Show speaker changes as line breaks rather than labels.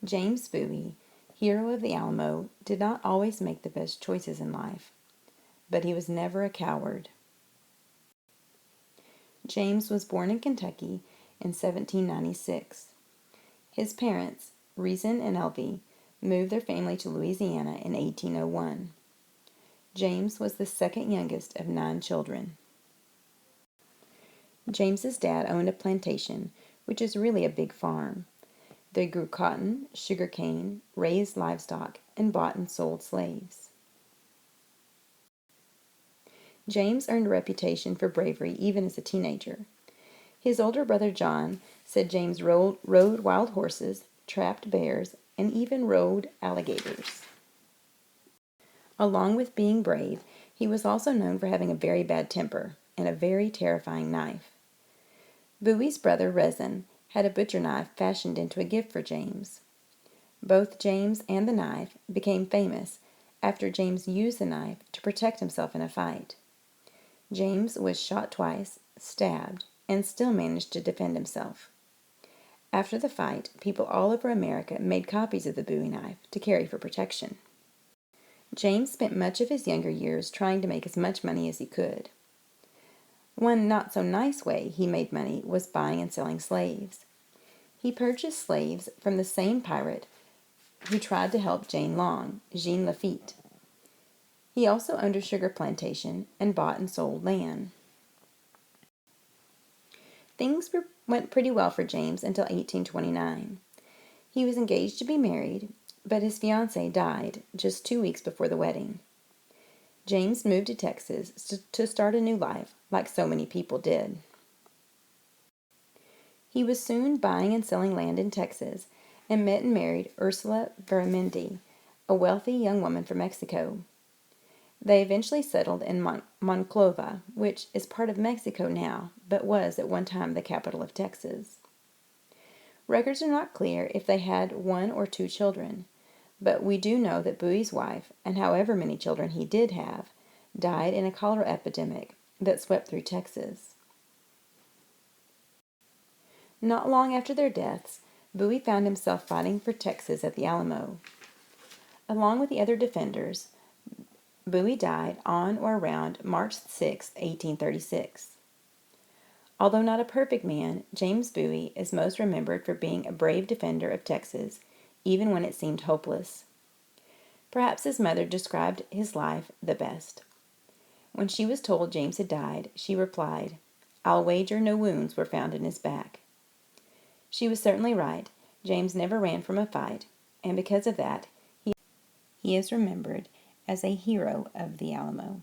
James Bowie, hero of the Alamo, did not always make the best choices in life, but he was never a coward. James was born in Kentucky in 1796. His parents, Reason and Elvie, moved their family to Louisiana in 1801. James was the second youngest of 9 children. James's dad owned a plantation, which is really a big farm. They grew cotton, sugar cane, raised livestock, and bought and sold slaves. James earned a reputation for bravery even as a teenager. His older brother John said James rode wild horses, trapped bears, and even rode alligators. Along with being brave, he was also known for having a very bad temper and a very terrifying knife. Bowie's brother Resin had a butcher knife fashioned into a gift for James. Both James and the knife became famous after James used the knife to protect himself in a fight. James was shot twice, stabbed, and still managed to defend himself. After the fight, people all over America made copies of the Bowie knife to carry for protection. James spent much of his younger years trying to make as much money as he could. One not-so-nice way he made money was buying and selling slaves. He purchased slaves from the same pirate who tried to help Jane Long, Jean Lafitte. He also owned a sugar plantation and bought and sold land. Things went pretty well for James until 1829. He was engaged to be married, but his fiancée died just 2 weeks before the wedding. James moved to Texas to start a new life, like so many people did. He was soon buying and selling land in Texas and met and married Ursula Veramendi, a wealthy young woman from Mexico. They eventually settled in Monclova, which is part of Mexico now, but was at one time the capital of Texas. Records are not clear if they had 1 or 2 children, but we do know that Bowie's wife, and however many children he did have, died in a cholera epidemic that swept through Texas. Not long after their deaths, Bowie found himself fighting for Texas at the Alamo. Along with the other defenders, Bowie died on or around March 6, 1836. Although not a perfect man, James Bowie is most remembered for being a brave defender of Texas, even when it seemed hopeless. Perhaps his mother described his life the best. When she was told James had died, she replied, "I'll wager no wounds were found in his back." She was certainly right. James never ran from a fight, and because of that, he is remembered as a hero of the Alamo.